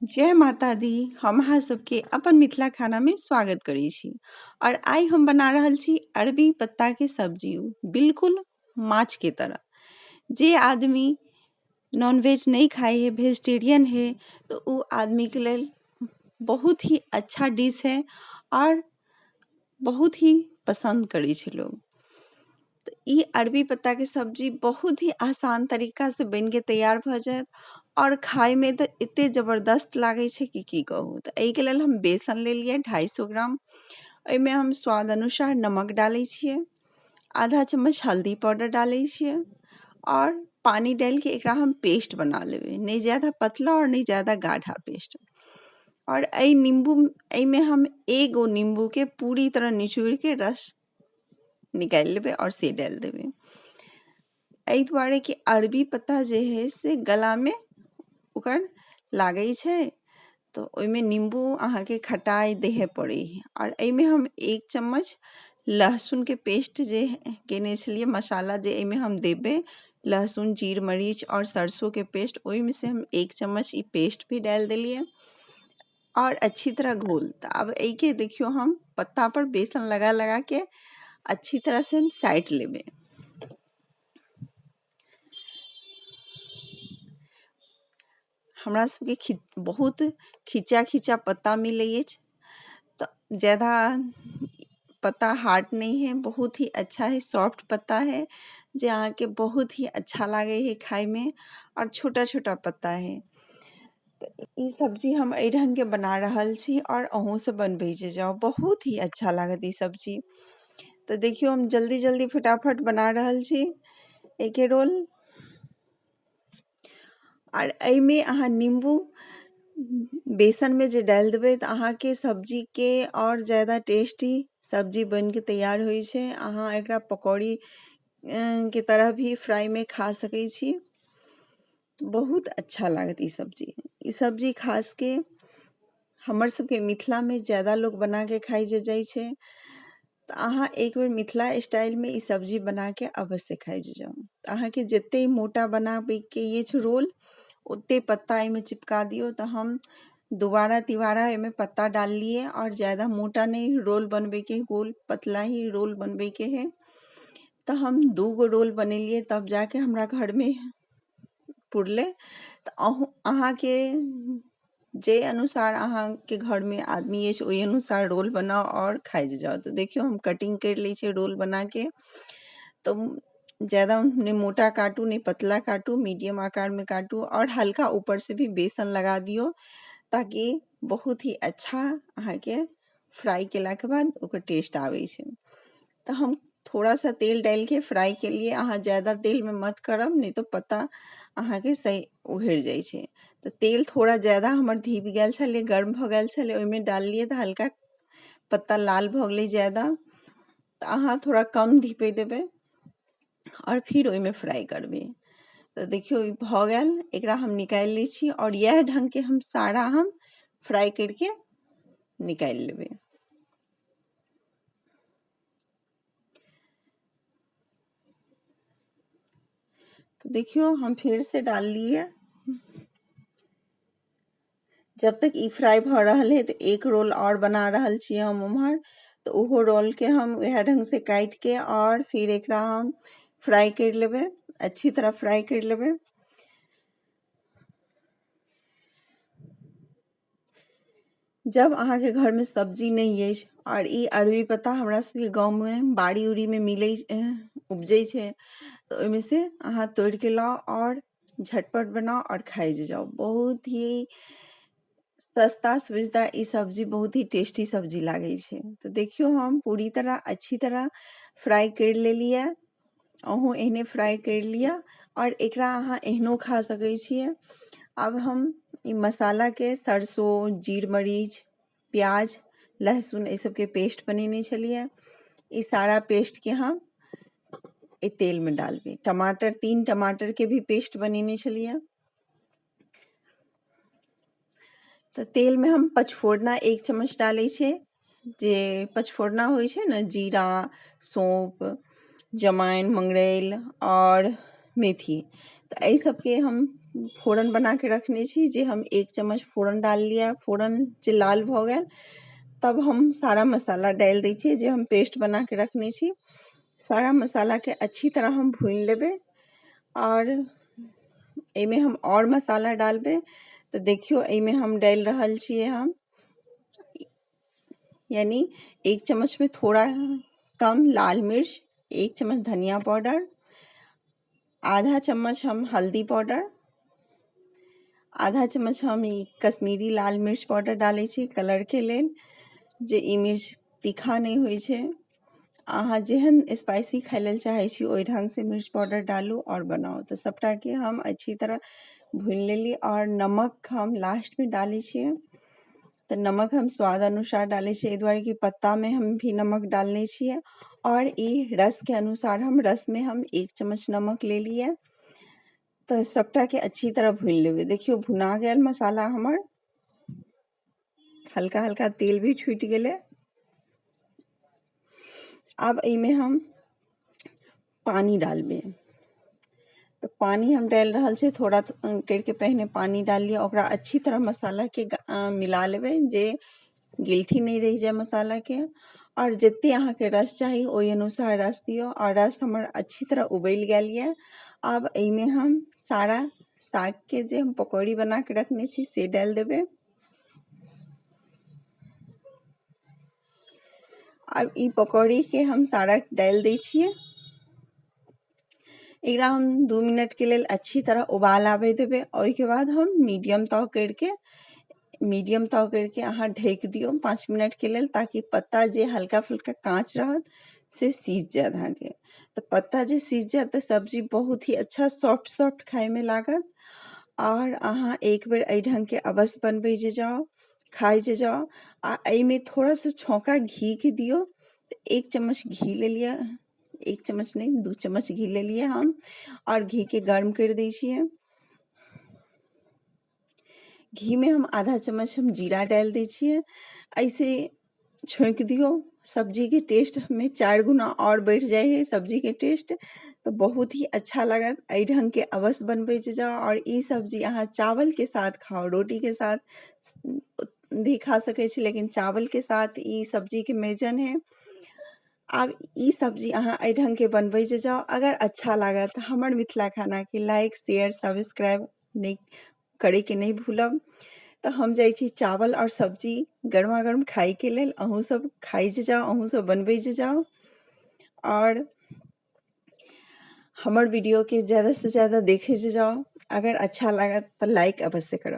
जय माता दी। हम अहाँ सबके अपन मिथिला खाना में स्वागत करै छी और आइ हम बना रहल छी अरबी पत्ता के सब्जी, बिल्कुल माछ के तरह। जे आदमी नॉनवेज नहीं खाए है, वेजिटेरियन है, तो उ आदमी के लेल बहुत ही अच्छा डिश है और बहुत ही पसंद करै छै लोग। तो ई अरबी पत्ता के सब्जी बहुत ही आसान तरीका से बन के तैयार भ जायत और खाए में तो एते जबरदस्त लागे छै कि की कहू। तो एहि के लेल हम बेसन ले लिए 250 ग्राम। एहिमे हम स्वाद अनुसार नमक डालै छियै, आधा चम्मच हल्दी पाउडर डालै छियै और पानी डाल के एकरा हम पेस्ट बना लेबै, नहीं ज्यादा पतला और नहीं ज्यादा गाढ़ा पेस्ट। और एहिमे हम एगो नींबू के पूरी तरह निचोड़ के रस निकाल लेबै और से डाल देबै। एहि दुआरे कि अरबी पत्ता जे है से गला में ओकर लागै छै, तो ओहिमे नींबू अहाँ के खटाई देहे पड़े है। और एहिमे हम 1 चम्मच लहसुन के पेस्ट जे केने छलिए मसाला जे एहिमे हम देबै, लहसुन, जीर, मरीच और सरसों के पेस्ट, ओहि में से हम 1 चम्मच ई पेस्ट भी डाल देलिए और अच्छी तरह घोल। तो अब एहि के देखियो हम पत्ता पर बेसन लगा लगा के अच्छी तरह से हम साइट लेबै। हमरा सबके बहुत खिंचा खिंचा पत्ता मिलै अछि, तो ज़्यादा पत्ता हार्ड नहीं है, बहुत ही अच्छा है, सॉफ्ट पत्ता है जे अहाँ के बहुत ही अच्छा लागे है खाए में और छोटा छोटा पत्ता है। तो ई सब्जी हम एहि ढंग के बना रहल छी और अहूँ से बनबै जे जाओ, बहुत ही अच्छा लागत ई सब्जी। तो देखियो हम जल्दी जल्दी फटाफट बना रहल छी एके रोल। और एहिमे अहाँ नींबू बेसन में जे डाल देबै तो अहाँ के सब्जी के और ज़्यादा टेस्टी सब्जी बन के तैयार होइ छै। अहाँ एकरा पकौड़ी के तरह भी फ्राई में खा सकै छी, बहुत अच्छा लागत ई सब्जी। ई सब्जी खास के हमर सबके मिथिला में ज़्यादा लोग बना के खाई जे जाइ छै। तो अहाँ एक बेर मिथिला स्टाइल में ई सब्जी बना के अवश्य खाई जे जाओ। अहाँ के जते मोटा बनाबे के ये छै रोल, उतने पत्ता एमे चिपका दियो। तो हम दोबारा तिबारा एमे पत्ता डाल लिए और ज़्यादा मोटा नहीं रोल बनबे के, गोल पतला ही रोल बनबे के है। तो हम 2 गो रोल बनेलिए, तब जाके हमरा घर में पुरले। तो अहाँ के जे अनुसार अहाँ के घर में आदमी है ओहि अनुसार रोल बनाओ और खाई जाओ। तो देखियो हम कटिंग कर ली छे रोल बना के। तो ज़्यादा ने मोटा काटू ने पतला काटू, मीडियम आकार में काटू और हल्का ऊपर से भी बेसन लगा दियो, ताकि बहुत ही अच्छा अहाँ के फ्राई केला के बाद ओकर टेस्ट आवे छै। तो हम थोड़ा सा तेल डाल के फ्राई के लिए, अहाँ ज़्यादा तेल में मत करब, नहीं तो पत्ता अहाँ के सही उहर जाय छै। तो तेल थोड़ा ज़्यादा हमर धीप गेल छले, गर्म भ गेल छले, ओहिमे डाल लिए तो हल्का पत्ता लाल भ गेलै ज़्यादा। तो अहाँ थोड़ा कम धीपे देबै और फिर ओहिमे फ्राई करबै। तो देखियो ई भ गेल, एकरा हम निकाल लै छी और यह ढंग के हम सारा हम फ्राई करके निकाल लेबै। तो देखियो हम फिर से डाल लिए। जब तक ई फ्राई भ रहल है तो एक रोल और बना रहल छियै हम उम्हर। तो ओहो रोल के हम वह ढंग से काट के और फिर एकरा हम फ्राई कर लेबै, अच्छी तरह फ्राई कर लेबै। जब अहाँ के घर में सब्जी नहीं है और ई अरबी पत्ता हमरा सबके गाँव में बाड़ी उड़ी में मिले उपजे छै, तो ओहिमे से अहाँ तोड़ के लाओ और झटपट बनाओ और खाई जे जाओ। बहुत ही सस्ता सुविधा ई सब्जी बहुत ही टेस्टी सब्जी लागे छै। तो देखियो हम पूरी तरह अच्छी तरह फ्राई कर लेलिए, अहूँ एहने फ्राई कर लिया और एकरा अहाँ एहनो खा सकै छियै। अब हम ई मसाला के सरसों, जीर, मरीच, प्याज, लहसुन ये सब के पेस्ट बनेने छलिए, ई सारा पेस्ट के हम ए तेल में डालबे। टमाटर 3 टमाटर के भी पेस्ट बनेने छलिए। तो तेल में हम पचफोरना 1 चम्मच डाले छे, जे पचफोरना होइ छै ना, जीरा, सौंफ, जमाइन, मंगरेल और मेथी, तो एहि सबके हम फोरन बना के रखने छी, जे हम 1 चम्मच फोरन डाल लिया। फोरन जे लाल भ गेल तब हम सारा मसाला डाल दै छी, जे हम पेस्ट बना के रखने छी। सारा मसाला के अच्छी तरह हम भून लेबै और एमे हम और मसाला डालबै। तो देखियो एमे हम डाल रहल छियै हम यानी 1 चम्मच में थोड़ा कम लाल मिर्च, 1 चम्मच धनिया पाउडर, आधा चम्मच हम हल्दी पाउडर, आधा चम्मच हम ई कश्मीरी लाल मिर्च पाउडर डालै छी कलर के लेल, जे ई मिर्च तीखा नहीं होइ छै। अहाँ जेहन स्पाइसी खाइ लेल चाहे छी ओहि ढंग से मिर्च पाउडर डालू और बनाओ। तो सबटा के हम अच्छी तरह भून लेली और नमक हम लास्ट में डालै छियै। तो नमक हम स्वाद अनुसार डाले छियै, एहि दुआरे कि पत्ता में हम भी नमक डालने छियै। और ई रस के अनुसार हम रस में हम 1 चम्मच नमक ले लियै। तो सबटा के अच्छी तरह भून लेबै। देखियो भुना गेल मसाला हमर, हल्का हल्का तेल भी छूट गेलै। अब एमे हम पानी डालबै। तो पानी हम डाल रहल छै, थोड़ा करके पहले पानी डाल लिया, ओकरा अच्छी तरह मसाला के मिला लेबै, जे गिलठी नहीं रह जाए मसाला के। और जितने अहाँ के रस चाहिए ओहि अनुसार रस दियो। और रस हमर अच्छी तरह उबल गेल ये। अब एमे हम सारा साग के जे हम पकौड़ी बना के रखने छी से डाल देबै। अब ई पकौड़ी के हम सारा डाल दै छियै। एकरा हम 2 मिनट के लेल अच्छी तरह उबाल आबे देबै। ओहि के बाद हम मीडियम ताव करके अहाँ ढक दियो 5 मिनट के लेल, ताकि पत्ता जे हल्का फुल्का कांच रहत से सीझ जाए अहाँ के। तो पत्ता जे सीझ जाए तो सब्जी बहुत ही अच्छा सॉफ्ट सॉफ्ट खाए में लागत। और अहाँ एक बेर एहि ढंग के अवश्य बनबै जे जाओ, खाए जे जाओ। आ एमे थोड़ा सा छौंका घी के दियो। 1 चम्मच घी ले लिया, 1 चम्मच नहीं 2 चम्मच घी ले लिए हम, और घी के गर्म कर दै छियै। घी में हम आधा चम्मच हम जीरा डाल दै छियै। ऐसे छोंक दियो, सब्जी के टेस्ट में 4 गुना और बढ़ जाए है सब्जी के टेस्ट। तो बहुत ही अच्छा लागत। एहि ढंग के अवश्य बनबै जे जाओ। और ई सब्जी अहाँ चावल के साथ खाओ, रोटी के साथ भी खा सकै छी, लेकिन चावल के साथ ई सब्जी के मेजन है। आब ई सब्जी अहाँ एहि ढंग के बनबै जे जाओ। अगर अच्छा लागत तो हमर मिथिला खाना के लाइक शेयर सब्सक्राइब नहीं करे के नहीं भूलब। तो हम जाइ छी चावल और सब्जी गरमा गर्म खाए के लेल। अहूँ सब खाई जे जाओ, अहूँ सब बनबै जे जाओ। और हमर वीडियो के ज़्यादा से ज़्यादा देखे जे जाओ। अगर अच्छा लागत तो लाइक अवश्य करो।